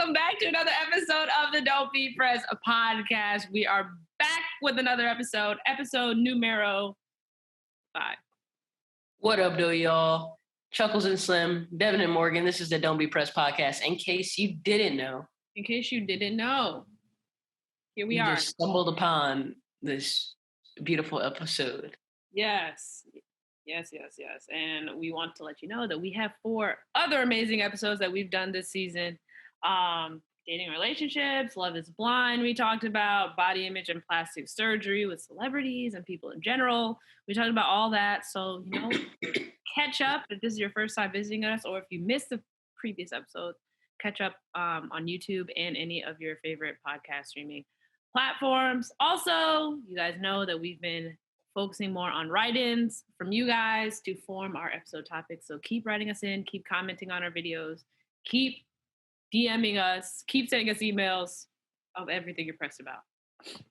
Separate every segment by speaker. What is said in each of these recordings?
Speaker 1: welcome back to another episode of the Don't Be Press podcast. We are back with another episode numero 5.
Speaker 2: What up, though, y'all? Chuckles and Slim, Devin and Morgan. This is the Don't Be Press podcast. In case you didn't know,
Speaker 1: here we are.
Speaker 2: Just stumbled upon this beautiful episode.
Speaker 1: Yes. And we want to let you know that we have 4 other amazing episodes that we've done this season. Dating relationships, Love is Blind, we talked about body image and plastic surgery with celebrities and people in general. We talked about all that. So, catch up if this is your first time visiting us, or if you missed the previous episode, catch up on YouTube and any of your favorite podcast streaming platforms. Also, you guys know that we've been focusing more on write-ins from you guys to form our episode topics. So keep writing us in, keep commenting on our videos, keep DMing us, keep sending us emails of everything you're pressed about.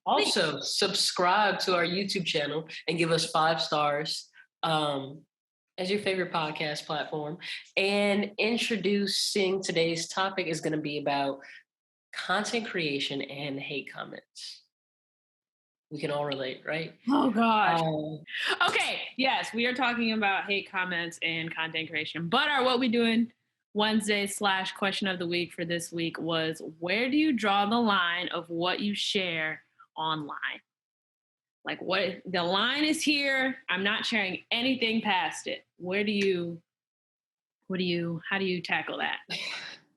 Speaker 2: Also, subscribe to our YouTube channel and give us 5 stars as your favorite podcast platform. And introducing today's topic is going to be about content creation and hate comments. We can all relate, right?
Speaker 1: Oh, gosh. Okay, yes, we are talking about hate comments and content creation. But what we doing Wednesday / question of the week for this week was, where do you draw the line of what you share online? Like, what the line is here. I'm not sharing anything past it. How do you tackle that?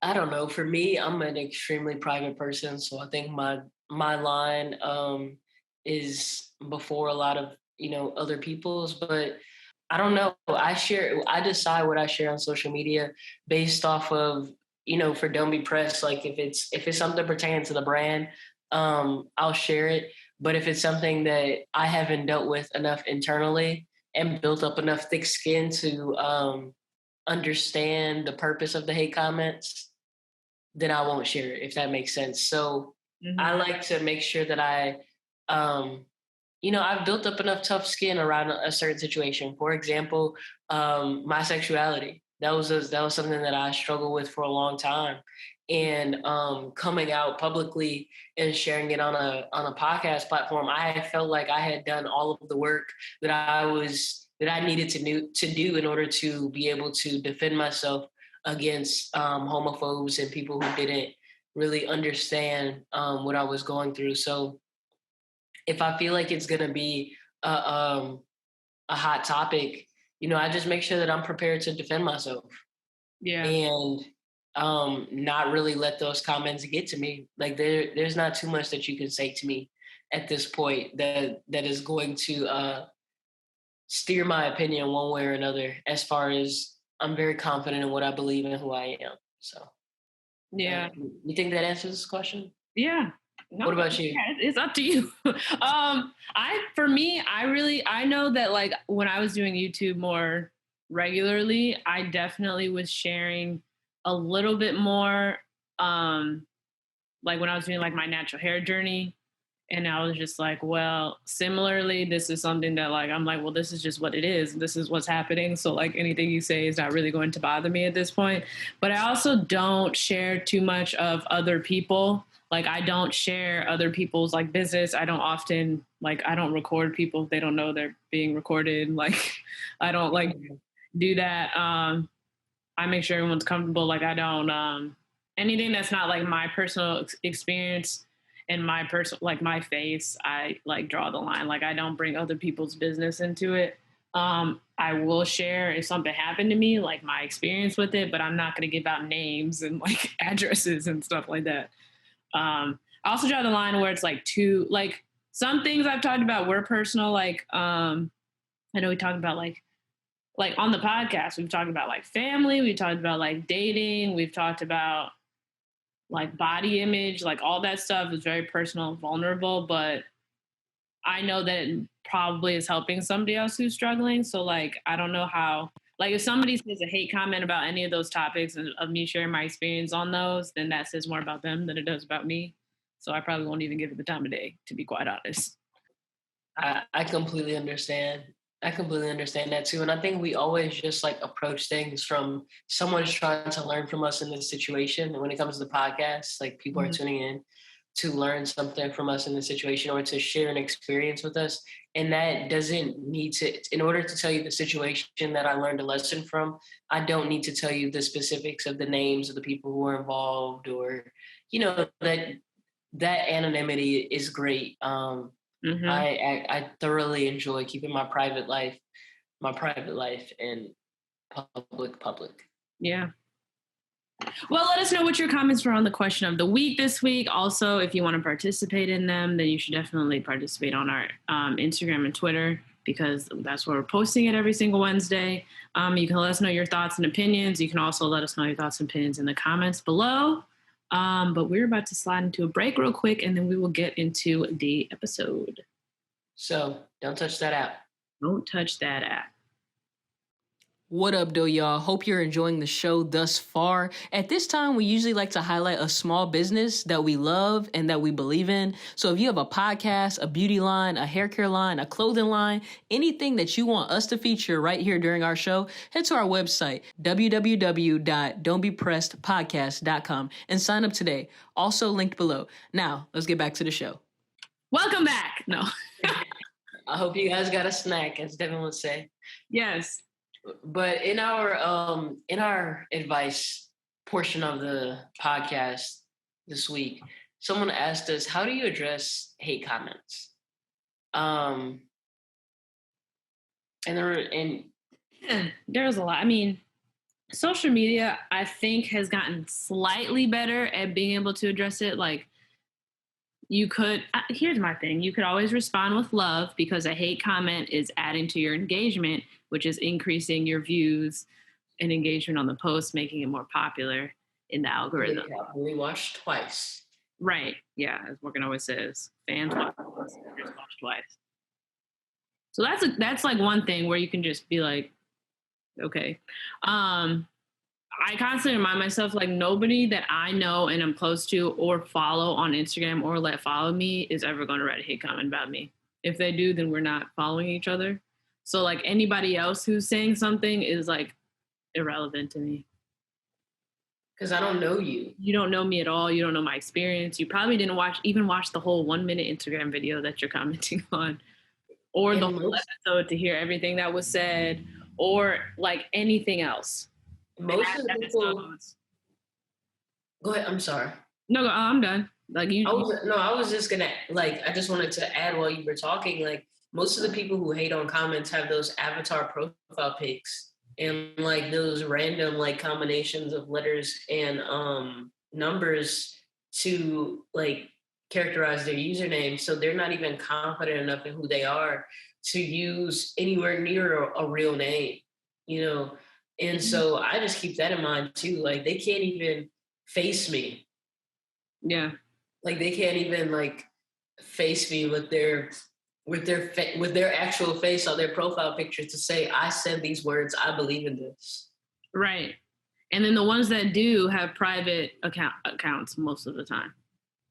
Speaker 2: I don't know. For me, I'm an extremely private person. So I think my line is before a lot of, other people's, but I don't know. I decide what I share on social media based off of, for Don't Be Pressed. Like if it's something pertaining to the brand, I'll share it. But if it's something that I haven't dealt with enough internally and built up enough thick skin to understand the purpose of the hate comments, then I won't share it, if that makes sense. So I like to make sure that I've built up enough tough skin around a certain situation. For example, my sexuality. That was something that I struggled with for a long time. And coming out publicly and sharing it on a podcast platform, I felt like I had done all of the work that I needed to do in order to be able to defend myself against homophobes and people who didn't really understand what I was going through. So if I feel like it's going to be a hot topic, I just make sure that I'm prepared to defend myself.
Speaker 1: Yeah.
Speaker 2: And not really let those comments get to me. Like there's not too much that you can say to me at this point that is going to steer my opinion one way or another, as far as I'm very confident in what I believe and who I am. So
Speaker 1: yeah.
Speaker 2: You think that answers this question?
Speaker 1: Yeah. No,
Speaker 2: what about you?
Speaker 1: It's up to you. I know that, like, when I was doing YouTube more regularly, I definitely was sharing a little bit more, like when I was doing like my natural hair journey, and I was just like, well, similarly, this is something that, like, I'm like, well, this is just what it is. This is what's happening. So like anything you say is not really going to bother me at this point. But I also don't share too much of other people. Like, I don't share other people's like business. I don't often, like, I don't record people if they don't know they're being recorded. Like, I don't like do that. I make sure everyone's comfortable. Like, I don't, anything that's not like my personal experience and my personal, like my face, I like draw the line. Like, I don't bring other people's business into it. I will share if something happened to me, like my experience with it, but I'm not going to give out names and like addresses and stuff like that. I also draw the line where it's like too, like, some things I've talked about were personal. Like, I know we talked about like on the podcast, we've talked about like family, we talked about like dating, we've talked about like body image, like all that stuff is very personal and vulnerable, but I know that it probably is helping somebody else who's struggling. So like, I don't know how, like if somebody says a hate comment about any of those topics and of me sharing my experience on those, then that says more about them than it does about me. So I probably won't even give it the time of day, to be quite honest.
Speaker 2: I completely understand. I completely understand that too. And I think we always just like approach things from someone's trying to learn from us in this situation. And when it comes to the podcast, like people are
Speaker 1: Mhm.
Speaker 2: tuning in to learn something from us in this situation or to share an experience with us. And that doesn't need to, in order to tell you the situation that I learned a lesson from, I don't need to tell you the specifics of the names of the people who were involved or, that anonymity is great.
Speaker 1: Mhm.
Speaker 2: I thoroughly enjoy keeping my private life and public.
Speaker 1: Yeah. Well, let us know what your comments were on the question of the week this week. Also, if you want to participate in them, then you should definitely participate on our Instagram and Twitter because that's where we're posting it every single Wednesday. You can let us know your thoughts and opinions. You can also let us know your thoughts and opinions in the comments below. But we're about to slide into a break real quick, and then we will get into the episode.
Speaker 2: So don't touch that app.
Speaker 1: Don't touch that app.
Speaker 3: What up, though, y'all? Hope you're enjoying the show thus far. At this time, we usually like to highlight a small business that we love and that we believe in. So if you have a podcast, a beauty line, a hair care line, a clothing line, anything that you want us to feature right here during our show, head to our website, www.don'tbepressedpodcast.com, and sign up today. Also linked below. Now, let's get back to the show.
Speaker 1: Welcome back. No.
Speaker 2: I hope you guys got a snack, as Devin would say.
Speaker 1: Yes.
Speaker 2: But in our advice portion of the podcast this week, someone asked us, how do you address hate comments? And
Speaker 1: there's a lot. I mean, social media, I think, has gotten slightly better at being able to address it. Like, you could, here's my thing. You could always respond with love because a hate comment is adding to your engagement, which is increasing your views and engagement on the post, making it more popular in the algorithm.
Speaker 2: We watched twice.
Speaker 1: Right. Yeah. As Morgan always says, fans watch once, viewers watch twice. So that's like one thing where you can just be like, okay. I constantly remind myself, like, nobody that I know and I'm close to or follow on Instagram or let follow me is ever going to write a hate comment about me. If they do, then we're not following each other. So, like, anybody else who's saying something is, like, irrelevant to me.
Speaker 2: Because I don't know you.
Speaker 1: You don't know me at all. You don't know my experience. You probably didn't watch the whole 1 minute Instagram video that you're commenting on or the whole episode to hear everything that was said or, like, anything else.
Speaker 2: Most of the people. Go ahead. I'm sorry.
Speaker 1: No, I'm done. Like I
Speaker 2: was just gonna I just wanted to add while you were talking. Like most of the people who hate on comments have those avatar profile pics and like those random like combinations of letters and numbers to like characterize their username. So they're not even confident enough in who they are to use anywhere near a real name. You know. And so I just keep that in mind too. Like they can't even face me.
Speaker 1: Yeah.
Speaker 2: Like they can't even like face me with their actual face on their profile picture to say, I said these words, I believe in this.
Speaker 1: Right. And then the ones that do have private accounts most of the time.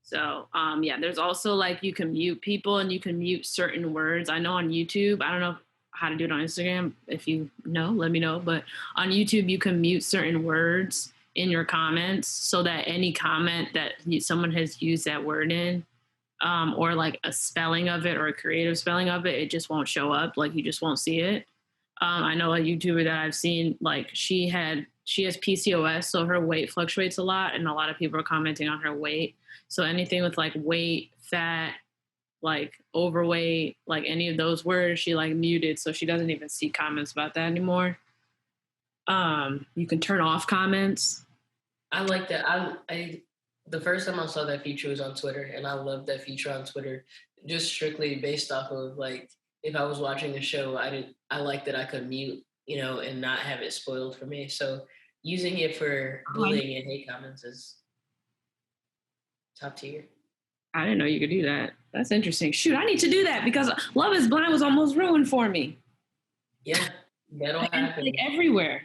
Speaker 1: So, yeah, there's also like you can mute people and you can mute certain words. I know on YouTube, I don't know how to do it on Instagram. If you know, let me know. But on YouTube, you can mute certain words in your comments so that any comment that someone has used that word in, or like a spelling of it or a creative spelling of it, it just won't show up. Like you just won't see it. I know a YouTuber that I've seen, like she has PCOS, so her weight fluctuates a lot, and a lot of people are commenting on her weight. So anything with like weight, fat, like overweight, like any of those words, she like muted, so she doesn't even see comments about that anymore. You can turn off comments.
Speaker 2: I like that. I the first time I saw that feature was on Twitter, and I love that feature on Twitter, just strictly based off of like if I was watching a show, I like that I could mute, and not have it spoiled for me. So using it for bullying and hate comments is top tier.
Speaker 1: I didn't know you could do that. That's interesting. Shoot, I need to do that because Love is Blind was almost ruined for me.
Speaker 2: Yeah, that'll happen.
Speaker 1: Like everywhere.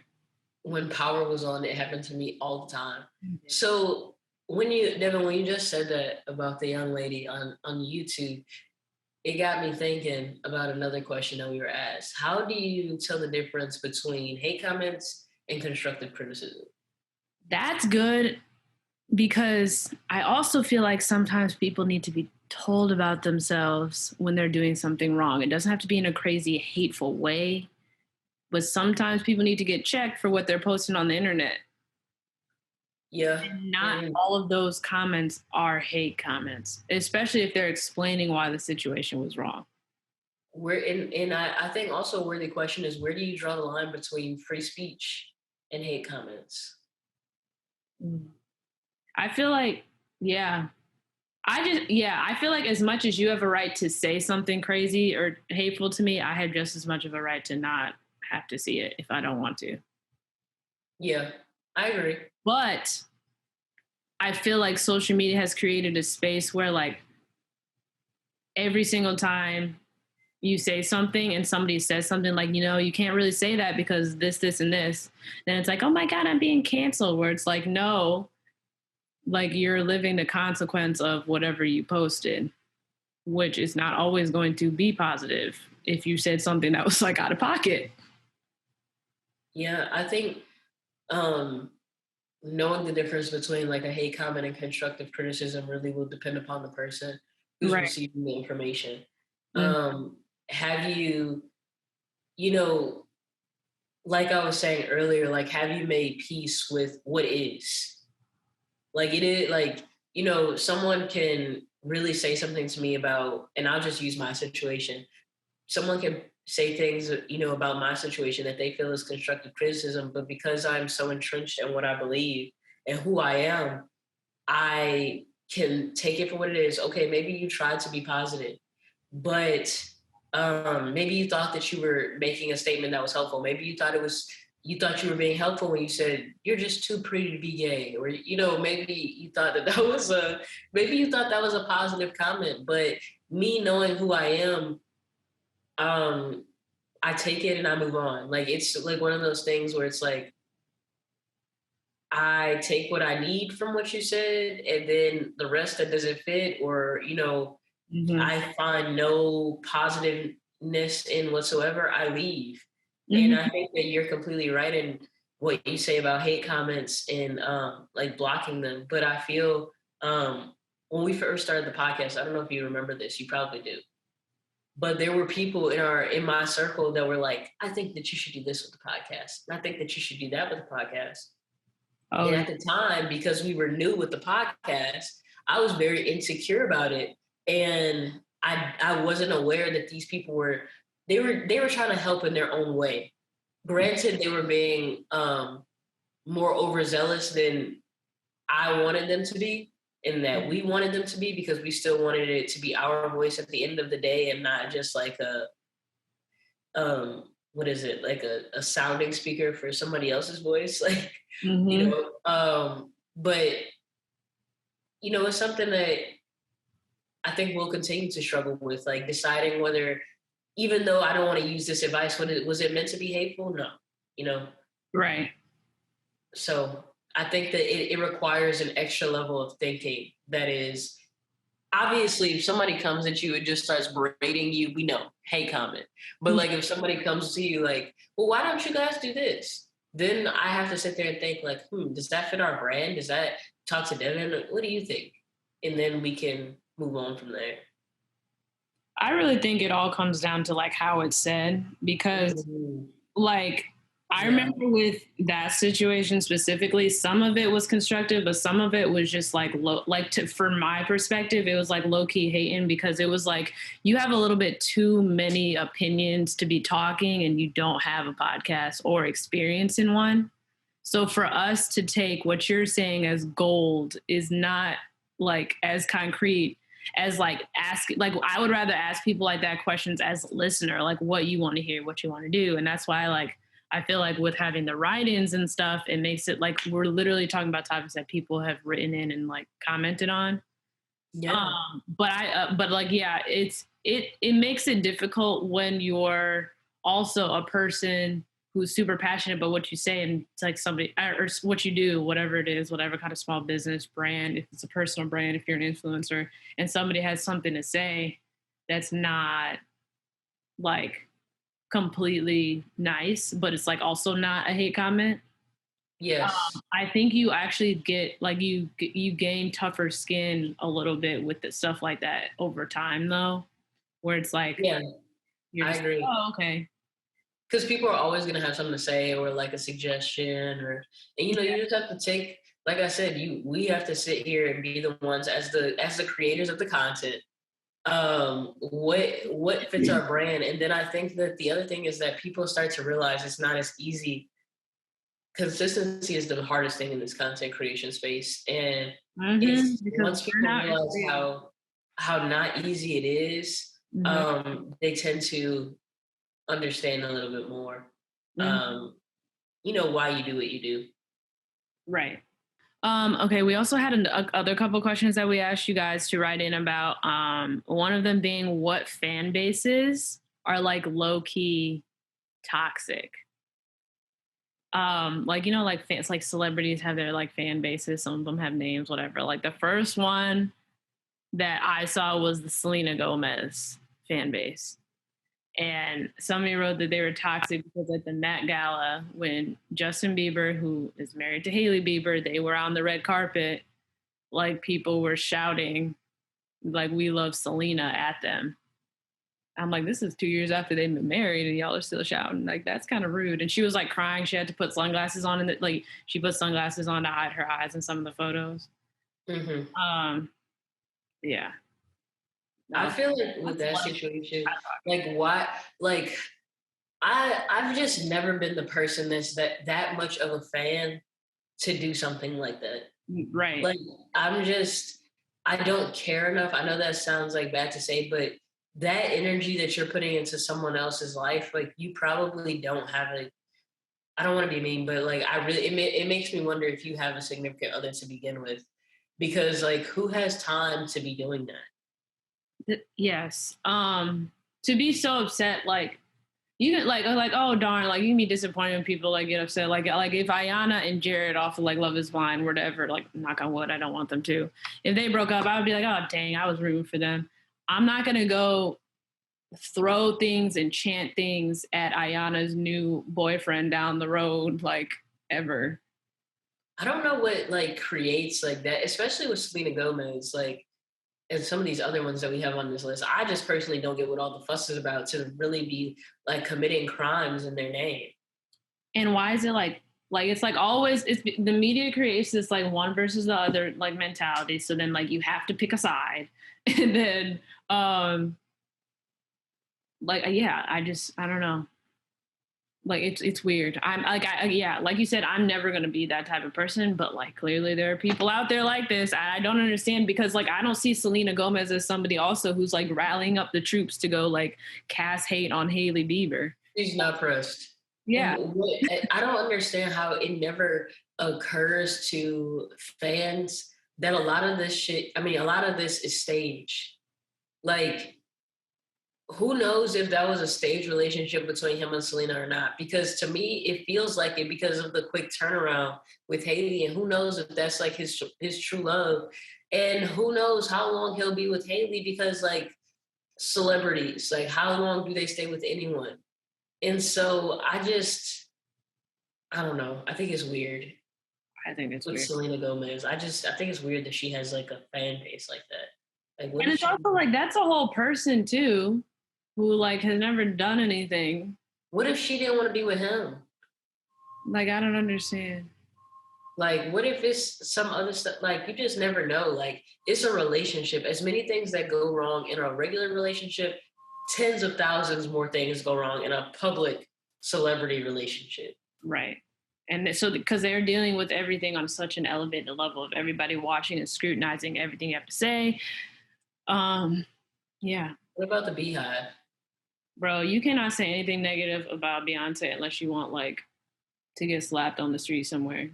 Speaker 2: When Power was on, it happened to me all the time. Mm-hmm. So Devin, when you just said that about the young lady on YouTube, it got me thinking about another question that we were asked. How do you tell the difference between hate comments and constructive criticism?
Speaker 1: That's good because I also feel like sometimes people need to be told about themselves when they're doing something wrong. It doesn't have to be in a crazy, hateful way, but sometimes people need to get checked for what they're posting on the internet.
Speaker 2: Yeah.
Speaker 1: And not all of those comments are hate comments, especially if they're explaining why the situation was wrong.
Speaker 2: I think also where the question is, where do you draw the line between free speech and hate comments?
Speaker 1: I feel like, yeah. I feel like as much as you have a right to say something crazy or hateful to me, I have just as much of a right to not have to see it if I don't want to.
Speaker 2: Yeah, I agree.
Speaker 1: But I feel like social media has created a space where, like, every single time you say something and somebody says something like, you can't really say that because this, and this, then it's like, oh my God, I'm being canceled. Where it's like, no, like you're living the consequence of whatever you posted, which is not always going to be positive if you said something that was like out of pocket.
Speaker 2: Yeah, I think knowing the difference between like a hate comment and constructive criticism really will depend upon the person who's
Speaker 1: Right.
Speaker 2: receiving the information.
Speaker 1: Mm-hmm.
Speaker 2: Have you, like I was saying earlier, like have you made peace with what is? Like it is like, someone can really say something to me about, and I'll just use my situation. Someone can say things, about my situation that they feel is constructive criticism, but because I'm so entrenched in what I believe and who I am, I can take it for what it is. Okay, maybe you tried to be positive, but maybe you thought that you were making a statement that was helpful. Maybe you thought you were being helpful when you said you're just too pretty to be gay, or maybe you thought maybe you thought that was a positive comment. But me knowing who I am, I take it and I move on. Like it's like one of those things where it's like I take what I need from what you said, and then the rest that doesn't fit, or
Speaker 1: Mm-hmm.
Speaker 2: I find no positiveness in whatsoever, I leave.
Speaker 1: Mm-hmm.
Speaker 2: And I think that you're completely right in what you say about hate comments and like blocking them. But I feel when we first started the podcast, I don't know if you remember this, you probably do. But there were people in my circle that were like, I think that you should do this with the podcast. And I think that you should do that with the podcast.
Speaker 1: Oh,
Speaker 2: and at the time, because we were new with the podcast, I was very insecure about it. And I wasn't aware that these people were trying to help in their own way. Granted, they were being more overzealous than I wanted them to be, and that we wanted them to be, because we still wanted it to be our voice at the end of the day and not just like a what is it, like a sounding speaker for somebody else's voice, like
Speaker 1: mm-hmm.
Speaker 2: But it's something that I think we'll continue to struggle with, like deciding whether, even though I don't want to use this advice, was it meant to be hateful? No.
Speaker 1: Right.
Speaker 2: So I think that it requires an extra level of thinking. That is, obviously, if somebody comes at you and just starts berating you, we know, hate comment. But like if somebody comes to you like, well, why don't you guys do this? Then I have to sit there and think like, does that fit our brand? Does that talk to Devin? What do you think? And then we can move on from there.
Speaker 1: I really think it all comes down to like how it's said, because like I remember with that situation specifically, some of it was constructive, but some of it was just like from my perspective, it was like low key hating, because it was like you have a little bit too many opinions to be talking and you don't have a podcast or experience in one. So for us to take what you're saying as gold is not like as concrete as like ask, like I would rather ask people like that questions as a listener, like what you want to hear, what you want to do. And that's why like I feel like with having the write-ins and stuff, it makes it like we're literally talking about topics that people have written in and like commented on.
Speaker 2: Yeah.
Speaker 1: But like, yeah, it makes it difficult when you're also a person who's super passionate about what you say, and it's like somebody or what you do, whatever it is, whatever kind of small business brand, if it's a personal brand, if you're an influencer and somebody has something to say, that's not like completely nice, but it's like also not a hate comment.
Speaker 2: Yes.
Speaker 1: I think you actually get like you gain tougher skin a little bit with the stuff like that over time, though, where it's like
Speaker 2: Yeah,
Speaker 1: you're
Speaker 2: I
Speaker 1: just like,
Speaker 2: agree.
Speaker 1: oh, okay.
Speaker 2: Because people are always going to have something to say or like a suggestion and you know, you just have to take, like I said, we have to sit here and be the ones as the creators of the content. What fits our brand? And then I think that the other thing is that people start to realize it's not as easy. Consistency is the hardest thing in this content creation space, and it's
Speaker 1: Because
Speaker 2: once people
Speaker 1: burnout is
Speaker 2: realize
Speaker 1: real.
Speaker 2: how not easy it is,
Speaker 1: Mhm.
Speaker 2: they tend to understand a little bit more.
Speaker 1: Mhm.
Speaker 2: You know why you do what you do.
Speaker 1: Right. Okay, we also had other couple questions that we asked you guys to write in about. One of them being what fan bases are like low key toxic. Like like fans, like celebrities have their like fan bases. Some of them have names, whatever. Like the first one that I saw was the Selena Gomez fan base. And somebody wrote that they were toxic because at the Met Gala, when Justin Bieber, who is married to Hailey Bieber, they were on the red carpet, like people were shouting, like, we love Selena at them. I'm like, this is 2 years after they've been married and y'all are still shouting. Like, that's kind of rude. And she was like crying. She had to put sunglasses on, and like she put sunglasses on to hide her eyes in some of the photos.
Speaker 2: Hmm.
Speaker 1: Um, yeah.
Speaker 2: I
Speaker 1: No,
Speaker 2: feel like with
Speaker 1: that's
Speaker 2: that
Speaker 1: like
Speaker 2: situation, like why, like I've just never been the person that's that much of a fan to do something like that.
Speaker 1: right.
Speaker 2: Like I'm just I don't care enough. I know that sounds like bad to say, but that energy that you're putting into someone else's life, like you probably don't have a I don't want to be mean, but like I really it makes me wonder if you have a significant other to begin with. Because like who has time to be doing that?
Speaker 1: Yes. To be so upset, like you can like oh darn, like you can be disappointed when people like get upset. Like if Ayana and Jared off of like Love Is Blind, whatever, like knock on wood, I don't want them to. If they broke up, I would be like, oh dang, I was rooting for them. I'm not gonna go throw things and chant things at Ayana's new boyfriend down the road, like ever.
Speaker 2: I don't know what like creates like that, especially with Selena Gomez, like and some of these other ones that we have on this list. I just personally don't get what all the fuss is about to really be like committing crimes in their name.
Speaker 1: And why is it like it's like always it's the media creates this like one versus the other like mentality. So then like you have to pick a side, and then like yeah, I don't know. Like it's weird. I'm like yeah, like you said, I'm never gonna be that type of person. But like clearly there are people out there like this. I don't understand because like I don't see Selena Gomez as somebody also who's like rallying up the troops to go like cast hate on Hailey Bieber.
Speaker 2: She's not pressed.
Speaker 1: Yeah,
Speaker 2: And I don't understand how it never occurs to fans that a lot of this shit, I mean, a lot of this is staged. Like, who knows if that was a stage relationship between him and Selena or not? Because to me, it feels like it because of the quick turnaround with Hailey, and who knows if that's like his true love, and who knows how long he'll be with Hailey because like celebrities, like how long do they stay with anyone? And so I don't know. I think it's weird
Speaker 1: I think it's
Speaker 2: with
Speaker 1: weird.
Speaker 2: Selena Gomez. I think it's weird that she has like a fan base like that. Like, what
Speaker 1: And
Speaker 2: is
Speaker 1: it's
Speaker 2: she?
Speaker 1: also like that's a whole person too, who like has never done anything.
Speaker 2: What if she didn't want to be with him?
Speaker 1: Like I don't understand.
Speaker 2: Like, what if it's some other stuff? Like, you just never know. Like, it's a relationship. As many things that go wrong in a regular relationship, tens of thousands more things go wrong in a public celebrity relationship.
Speaker 1: Right. And so because they're dealing with everything on such an elevated level of everybody watching and scrutinizing everything you have to say. Um, yeah.
Speaker 2: What about the Bey Hive?
Speaker 1: Bro, you cannot say anything negative about Beyonce unless you want like to get slapped on the street somewhere.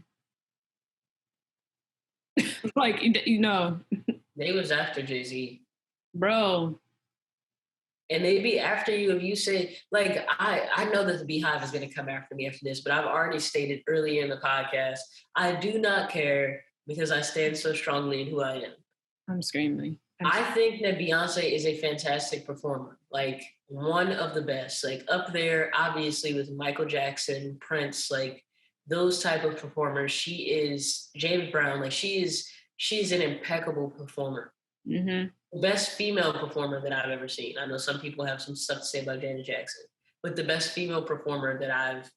Speaker 1: Like
Speaker 2: They was after Jay-Z.
Speaker 1: bro.
Speaker 2: And they'd be after you if you say, like, I know that the Bey Hive is going to come after me after this, but I've already stated earlier in the podcast, I do not care because I stand so strongly in who I am.
Speaker 1: I'm screaming.
Speaker 2: I think that Beyonce is a fantastic performer, like one of the best, like up there, obviously with Michael Jackson, Prince, like those type of performers. She is James Brown, like she's an impeccable performer.
Speaker 1: Mm-hmm.
Speaker 2: The best female performer that I've ever seen. I know some people have some stuff to say about Janet Jackson, but the best female performer that I've,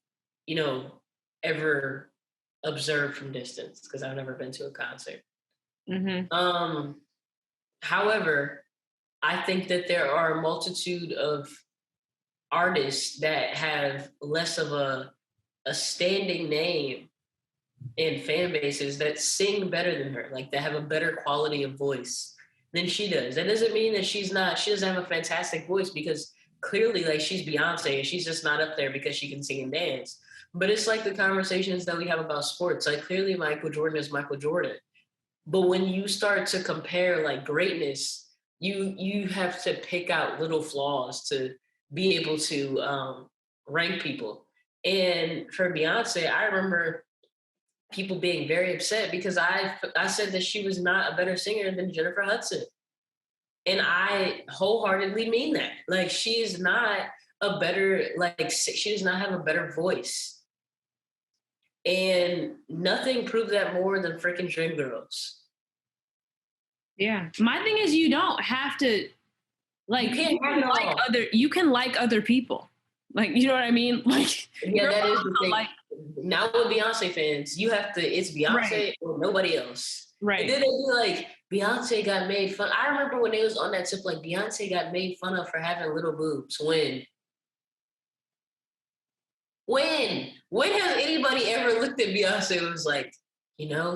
Speaker 2: ever observed from distance, because I've never been to a concert.
Speaker 1: Mm-hmm.
Speaker 2: However, I think that there are a multitude of artists that have less of a standing name and fan bases that sing better than her, like that have a better quality of voice than she does. That doesn't mean that she doesn't have a fantastic voice, because clearly, like, she's Beyonce and she's just not up there because she can sing and dance. But it's like the conversations that we have about sports. Like, clearly Michael Jordan is Michael Jordan. But when you start to compare like greatness, you have to pick out little flaws to be able to rank people. And for Beyonce, I remember people being very upset because I said that she was not a better singer than Jennifer Hudson. And I wholeheartedly mean that. Like, she is not a better, like, she does not have a better voice. And nothing proved that more than freaking Dreamgirls.
Speaker 1: Yeah. My thing is, you don't have to, like, you can like other people. Like, you know what I mean? Like,
Speaker 2: yeah, that is the thing. Like, now with Beyonce fans, you have to, it's Beyonce right. or nobody else.
Speaker 1: Right.
Speaker 2: And then they be like, Beyonce got made fun. I remember when they was on that tip, like, Beyonce got made fun of for having little boobs. When has anybody ever looked at Beyonce and was like,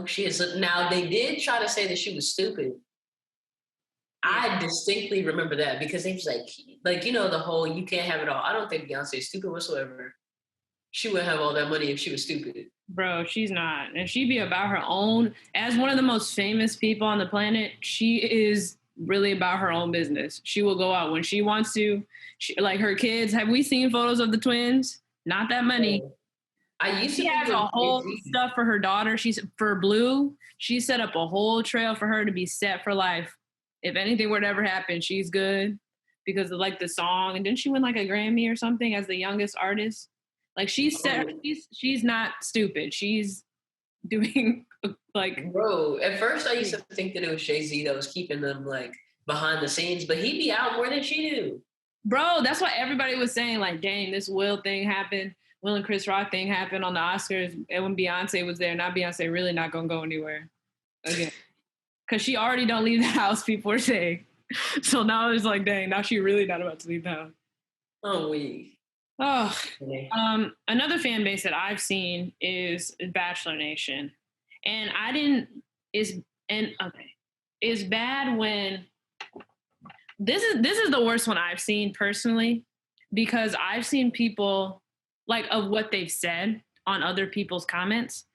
Speaker 2: she is, now they did try to say that she was stupid. I distinctly remember that because they was like, the whole, you can't have it all. I don't think Beyonce is stupid whatsoever. She wouldn't have all that money if she was stupid.
Speaker 1: Bro, she's not. And she'd be about her own. As one of the most famous people on the planet, she is really about her own business. She will go out when she wants to. Like, her kids, have we seen photos of the twins? Not that many. She has a whole stuff for her daughter. For Blue, she set up a whole trail for her to be set for life. If anything were to ever happen, she's good because of, like, the song. And didn't she win like a Grammy or something as the youngest artist? Like, she's not stupid. She's doing, like...
Speaker 2: Bro, at first I used to think that it was Jay-Z that was keeping them, like, behind the scenes, but he'd be out more than she do.
Speaker 1: Bro, that's what everybody was saying. Like, dang, this Will and Chris Rock thing happened on the Oscars. And when Beyonce was there, not Beyonce really not going to go anywhere again. Because she already don't leave the house, people are saying. So now it's like, dang, now she really not about to leave the house.
Speaker 2: Oh, we.
Speaker 1: Oh, another fan base that I've seen is Bachelor Nation. And it's bad when, this is the worst one I've seen personally, because I've seen people, like, of what they've said on other people's comments.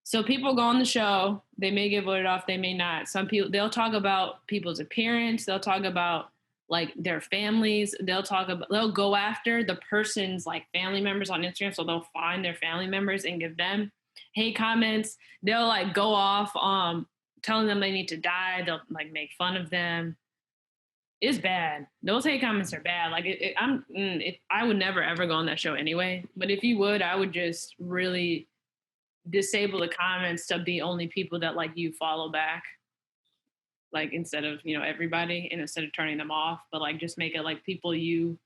Speaker 1: So people go on the show, they may get voted off, they may not. Some people, they'll talk about people's appearance, they'll talk about, like, their families, they'll go after the person's, like, family members on Instagram, so they'll find their family members and give them hate comments. They'll, like, go off telling them they need to die. They'll, like, make fun of them. It's bad. Those hate comments are bad. Like, I would never ever go on that show anyway. But if you would, I would just really disable the comments to be only people that, like, you follow back. Like, instead of, everybody, and instead of turning them off, but, like, just make it like people you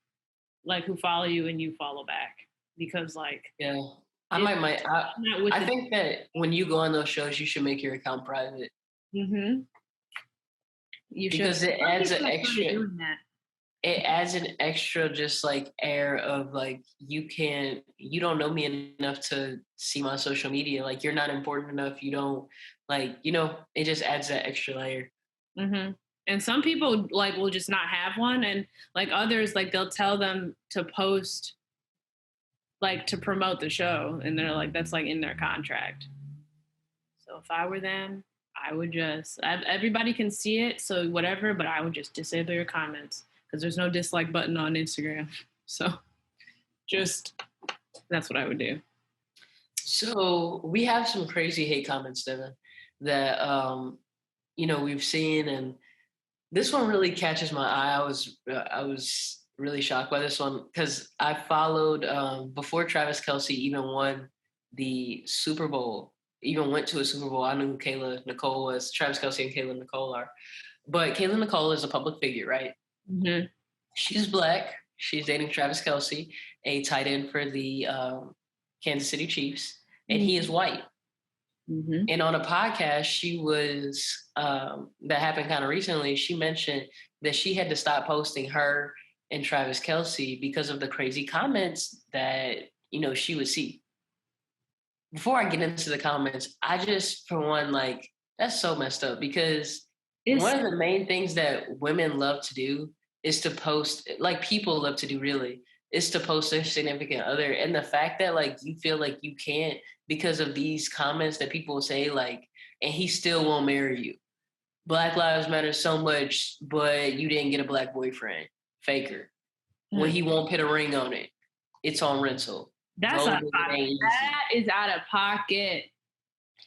Speaker 1: like who follow you and you follow back. Because, like,
Speaker 2: yeah, I think that when you go on those shows, you should make your account private.
Speaker 1: Mm-hmm.
Speaker 2: Because it adds an extra. It adds an extra, just, like, air of, like, you don't know me enough to see my social media. Like, you're not important enough. You don't, like, it just adds that extra layer.
Speaker 1: Mm-hmm. And some people, like, will just not have one, and, like, others, like, they'll tell them to post, like, to promote the show, and they're like, that's, like, in their contract. So if I were them, I would just, everybody can see it, so whatever, but I would just disable your comments, because there's no dislike button on Instagram. So that's what I would do.
Speaker 2: So we have some crazy hate comments, Devin, that, we've seen, and This one really catches my eye. I was really shocked by this one because I followed before Travis Kelce even won the Super Bowl, even went to a Super Bowl. I knew who Kayla Nicole was. Travis Kelce and Kayla Nicole are, but Kayla Nicole is a public figure, right?
Speaker 1: Mm-hmm.
Speaker 2: She's Black. She's dating Travis Kelce, a tight end for the Kansas City Chiefs, and he is white.
Speaker 1: Mm-hmm.
Speaker 2: And on a podcast, she was that happened kind of recently. She mentioned that she had to stop posting her and Travis Kelce because of the crazy comments that she would see. Before I get into the comments, I just, for one, like, that's so messed up because one of the main things that women love to do is to post, like people love to do really, is to post their significant other. And the fact that like you feel like you can't because of these comments that people say, like, and he still won't marry you. Black lives matter so much, but you didn't get a Black boyfriend. Faker. When he won't put a ring on it, it's on rental.
Speaker 1: That's out of pocket. That is out of pocket.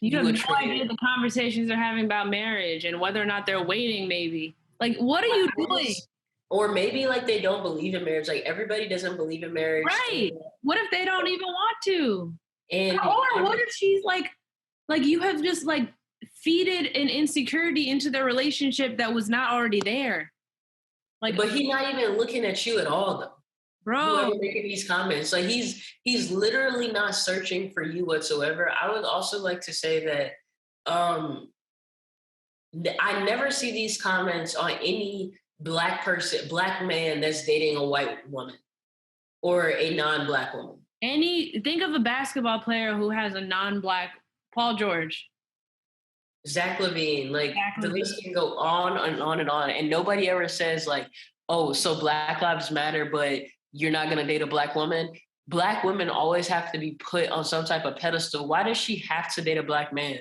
Speaker 1: You have no idea the conversations they're having about marriage and whether or not they're waiting, maybe. Like, what are you doing?
Speaker 2: Or maybe like they don't believe in marriage. Like everybody doesn't believe in marriage.
Speaker 1: Right. What if they don't even want to?
Speaker 2: And
Speaker 1: or what if she's like you have just like feeded an insecurity into their relationship that was not already there. Like,
Speaker 2: but he's not even looking at you at all though.
Speaker 1: Bro,
Speaker 2: whoever making these comments, like he's literally not searching for you whatsoever. I would also like to say that I never see these comments on any Black man that's dating a white woman or a non-Black woman.
Speaker 1: Think of a basketball player who has a non-Black, Paul George.
Speaker 2: Zach LaVine, the list can go on and on and on. And nobody ever says like, oh, so Black Lives Matter, but you're not going to date a Black woman. Black women always have to be put on some type of pedestal. Why does she have to date a Black man?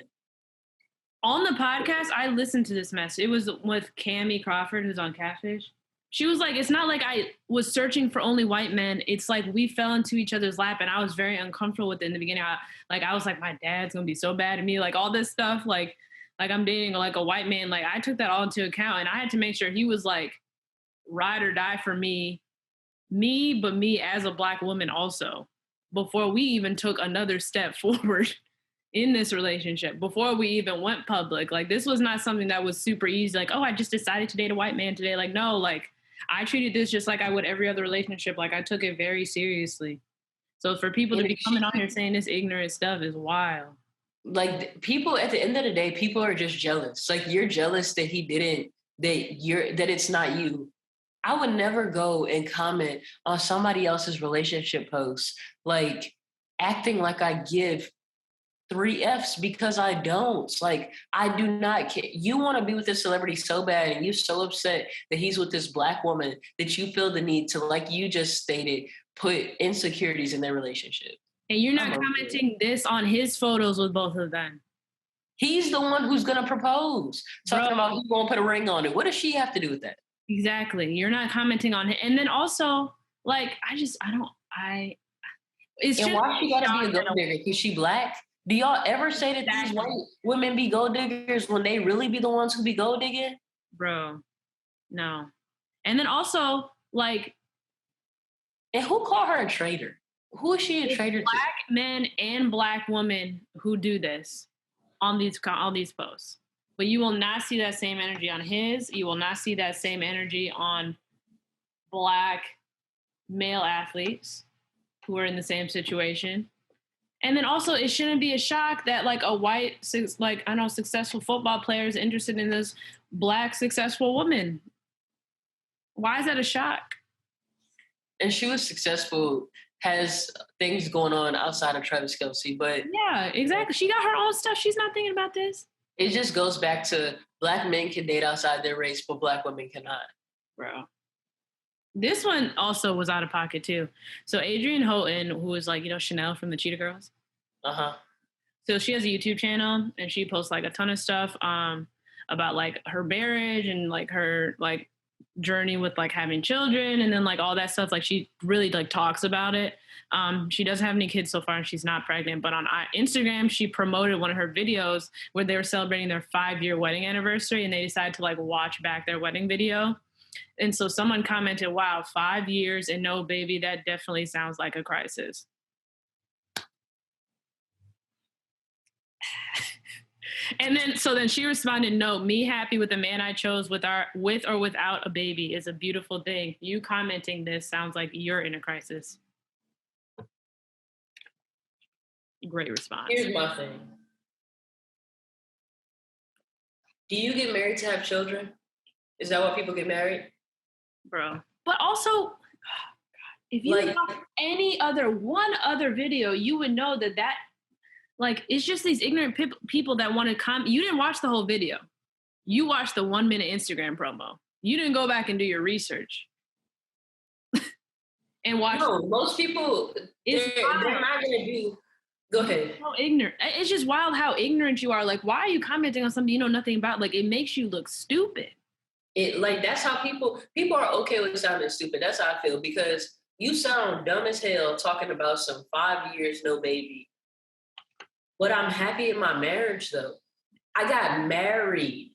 Speaker 1: On the podcast, I listened to this mess. It was with Cammie Crawford, who's on Catfish. She was like, it's not like I was searching for only white men. It's like we fell into each other's lap, and I was very uncomfortable with it in the beginning. I was like, my dad's going to be so bad at me, like all this stuff, like I'm dating like a white man. Like I took that all into account, and I had to make sure he was like ride or die for me, but me as a Black woman also, before we even took another step forward in this relationship, before we even went public. Like this was not something that was super easy. Like, oh, I just decided to date a white man today. Like, no, like I treated this just like I would every other relationship. Like I took it very seriously. So for people to be coming on here saying this ignorant stuff is wild.
Speaker 2: Like people at the end of the day, people are just jealous. Like you're jealous that that it's not you. I would never go and comment on somebody else's relationship post, like acting like I give 3 Fs because I don't. Like, I do not care. You want to be with this celebrity so bad and you're so upset that he's with this Black woman that you feel the need to, like you just stated, put insecurities in their relationship.
Speaker 1: And you're not commenting this on his photos with both of them.
Speaker 2: He's the one who's going to propose. Talking about he won't put a ring on it. What does she have to do with that?
Speaker 1: Exactly. You're not commenting on it. And then also, like, it's
Speaker 2: and why she gotta be a gold digger? Because she Black? Do y'all ever say that these white women be gold diggers when they really be the ones who be gold digging?
Speaker 1: Bro, no. And then also, like...
Speaker 2: And who called her a traitor? Who is she a traitor to?
Speaker 1: Black men and Black women who do this on these posts. But you will not see that same energy on his. You will not see that same energy on Black male athletes who are in the same situation. And then also, it shouldn't be a shock that like a white, successful football player is interested in this Black successful woman. Why is that a shock?
Speaker 2: And she was successful, has things going on outside of Travis Kelce, but...
Speaker 1: Yeah, exactly. She got her own stuff. She's not thinking about this.
Speaker 2: It just goes back to Black men can date outside their race, but Black women cannot.
Speaker 1: Bro. This one also was out of pocket too. So Adrian Holton, who is like, Chanel from the Cheetah Girls.
Speaker 2: Uh-huh.
Speaker 1: So she has a YouTube channel and she posts like a ton of stuff about like her marriage and like her like journey with like having children and then like all that stuff. Like she really like talks about it. She doesn't have any kids so far and she's not pregnant, but on Instagram, she promoted one of her videos where they were celebrating their 5-year wedding anniversary and they decided to like watch back their wedding video. And so someone commented, wow, 5 years and no baby, that definitely sounds like a crisis. And then she responded, no, me happy with the man I chose with or without a baby is a beautiful thing. You commenting this sounds like you're in a crisis. Great response.
Speaker 2: Here's my thing. Do you get married to have children? Is that why people get married?
Speaker 1: Bro. But also, if you like, watch one other video, you would know that like, it's just these ignorant people that want to comment. You didn't watch the whole video. You watched the 1-minute Instagram promo. You didn't go back and do your research. And watch. No,
Speaker 2: most people, they're not going to do. Go ahead.
Speaker 1: So ignorant. It's just wild how ignorant you are. Like, why are you commenting on something you know nothing about? Like, it makes you look stupid.
Speaker 2: That's how people are okay with sounding stupid. That's how I feel, because you sound dumb as hell talking about some 5 years, no baby. But I'm happy in my marriage, though. I got married.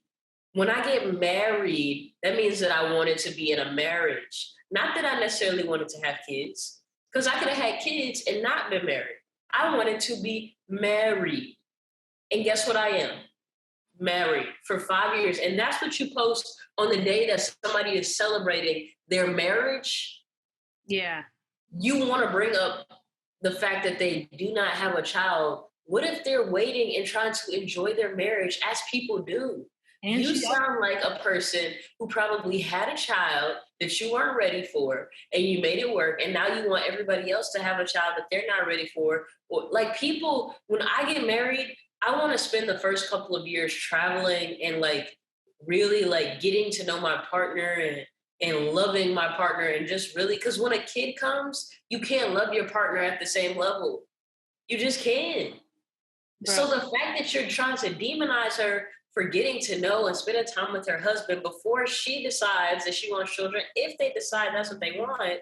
Speaker 2: When I get married, that means that I wanted to be in a marriage. Not that I necessarily wanted to have kids, because I could have had kids and not been married. I wanted to be married. And guess what I am? Married for 5 years. And that's what you post on the day that somebody is celebrating their marriage.
Speaker 1: Yeah.
Speaker 2: You want to bring up the fact that they do not have a child. What if they're waiting and trying to enjoy their marriage as people do? And you sound like a person who probably had a child that you weren't ready for and you made it work. And now you want everybody else to have a child that they're not ready for. Like people, when I get married, I want to spend the first couple of years traveling and like really like getting to know my partner and loving my partner and just really, because when a kid comes, you can't love your partner at the same level. You just can't. Right. So the fact that you're trying to demonize her for getting to know and spending time with her husband before she decides that she wants children, if they decide that's what they want,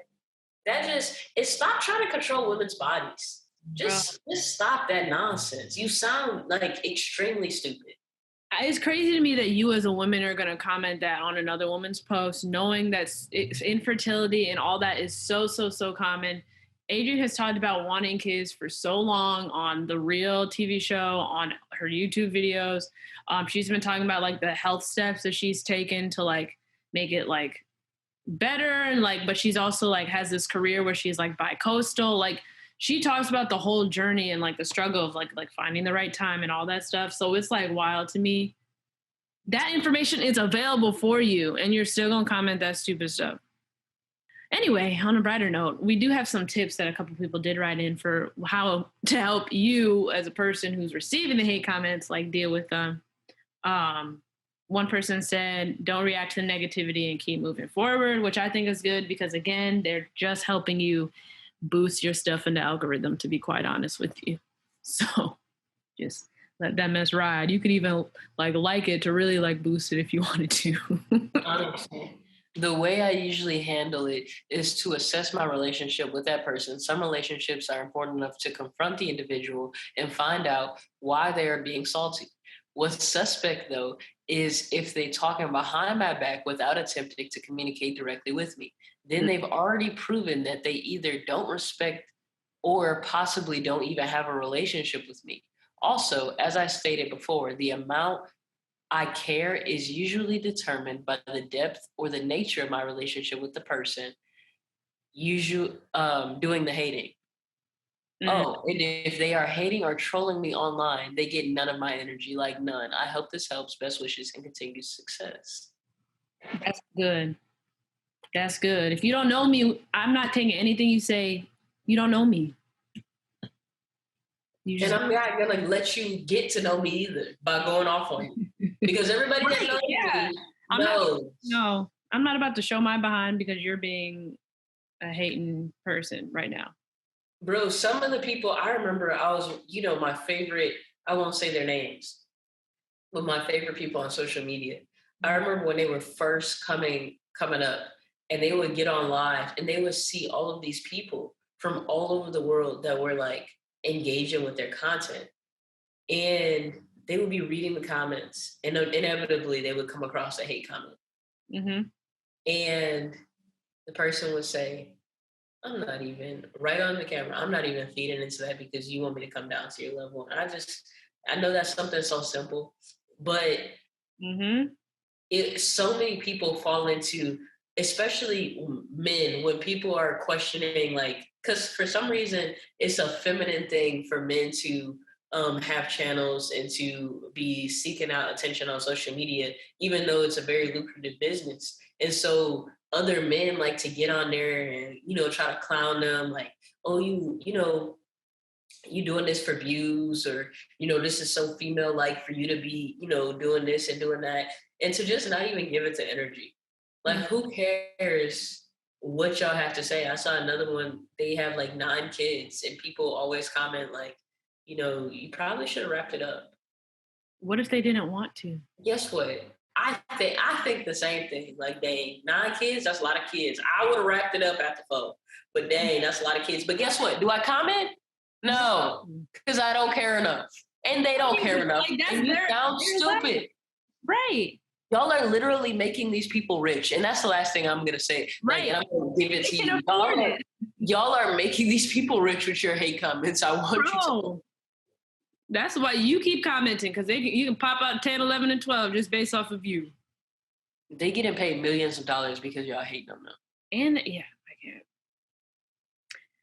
Speaker 2: stop trying to control women's bodies. Just stop that nonsense. You sound like extremely stupid.
Speaker 1: It's crazy to me that you as a woman are going to comment that on another woman's post, knowing that infertility and all that is so, so, so common. Adrian has talked about wanting kids for so long on the Real TV show, on her YouTube videos. She's been talking about like the health steps that she's taken to like make it like better. And like, but she's also like has this career where she's like bi-coastal. Like she talks about the whole journey and like the struggle of like finding the right time and all that stuff. So it's like wild to me. That information is available for you and you're still going to comment that stupid stuff. Anyway, on a brighter note, we do have some tips that a couple people did write in for how to help you as a person who's receiving the hate comments, like deal with them. One person said, don't react to the negativity and keep moving forward, which I think is good because, again, they're just helping you boost your stuff in the algorithm, to be quite honest with you. So just let that mess ride. You could even like it to really like boost it if you wanted to.
Speaker 2: Honestly. The way I usually handle it is to assess my relationship with that person. Some relationships are important enough to confront the individual and find out why they are being salty. What's suspect, though, is if they're talking behind my back without attempting to communicate directly with me. Then they've already proven that they either don't respect or possibly don't even have a relationship with me. Also, as I stated before, the amount I care is usually determined by the depth or the nature of my relationship with the person usually doing the hating. Oh, and if they are hating or trolling me online, they get none of my energy, like none. I hope this helps. Best wishes and continued success.
Speaker 1: That's good. That's good. If you don't know me, I'm not taking anything you say. You don't know me.
Speaker 2: And I'm not going to let you get to know me either by going off on you. Because everybody that knows me knows.
Speaker 1: I'm not about to show my behind because you're being a hating person right now.
Speaker 2: Bro, some of the people I remember, my favorite, I won't say their names, but my favorite people on social media. I remember when they were first coming coming up, and they would get on live and they would see all of these people from all over the world that were like engaging with their content. And they would be reading the comments, and inevitably they would come across a hate comment.
Speaker 1: Mm-hmm.
Speaker 2: And the person would say, I'm not even, right on the camera, I'm not even feeding into that because you want me to come down to your level. And I know that's something so simple, but so many people fall into, especially men, when people are questioning, like, because for some reason it's a feminine thing for men to have channels and to be seeking out attention on social media, even though it's a very lucrative business. And so other men like to get on there and, try to clown them, like, oh, you doing this for views, or, this is so female-like for you to be, doing this and doing that, and to just not even give it the energy. Like, who cares what y'all have to say? I saw another one, they have like 9 kids, and people always comment like, you probably should have wrapped it up.
Speaker 1: What if they didn't want to?
Speaker 2: Guess what? I think the same thing. Like, dang, 9 kids, that's a lot of kids. I would have wrapped it up after 4. But dang, that's a lot of kids. But guess what? Do I comment? No, because I don't care enough. And they don't care enough. Like, and you sound stupid.
Speaker 1: Right.
Speaker 2: Y'all are literally making these people rich. And that's the last thing I'm going to say.
Speaker 1: Right.
Speaker 2: Like, and I'm going to give it to you. Y'all are making these people rich with your hate comments. I want you to.
Speaker 1: That's why you keep commenting, because you can pop out 10, 11, and 12 just based off of you.
Speaker 2: They getting paid millions of dollars because y'all hate them now.
Speaker 1: And yeah, I can't.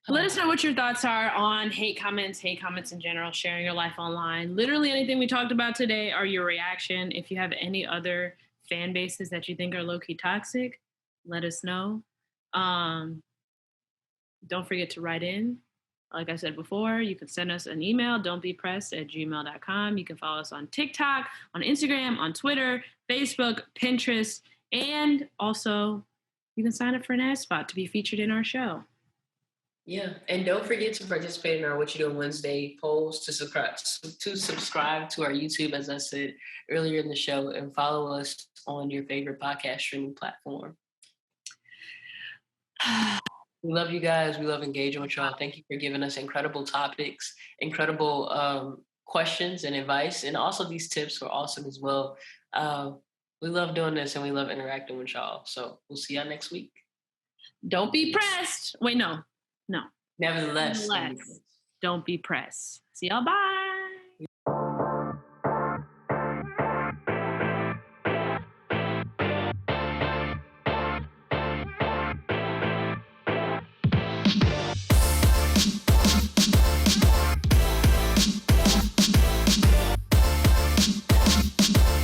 Speaker 1: Let us know what your thoughts are on hate comments in general, sharing your life online. Literally anything we talked about today are your reaction. If you have any other fan bases that you think are low-key toxic, let us know. Don't forget to write in. Like I said before, you can send us an email, don'tbepressed@gmail.com. You can follow us on TikTok, on Instagram, on Twitter, Facebook, Pinterest, and also you can sign up for an ad spot to be featured in our show.
Speaker 2: Yeah, and don't forget to participate in our What You Doing Wednesday polls, to subscribe to our YouTube, as I said earlier in the show, and follow us on your favorite podcast streaming platform. We love you guys. We love engaging with y'all. Thank you for giving us incredible topics, incredible questions and advice, and also these tips were awesome as well. We love doing this, and we love interacting with y'all. So we'll see y'all next week.
Speaker 1: Don't be pressed. Wait, no.
Speaker 2: Nevertheless,
Speaker 1: don't be pressed. See y'all. Bye.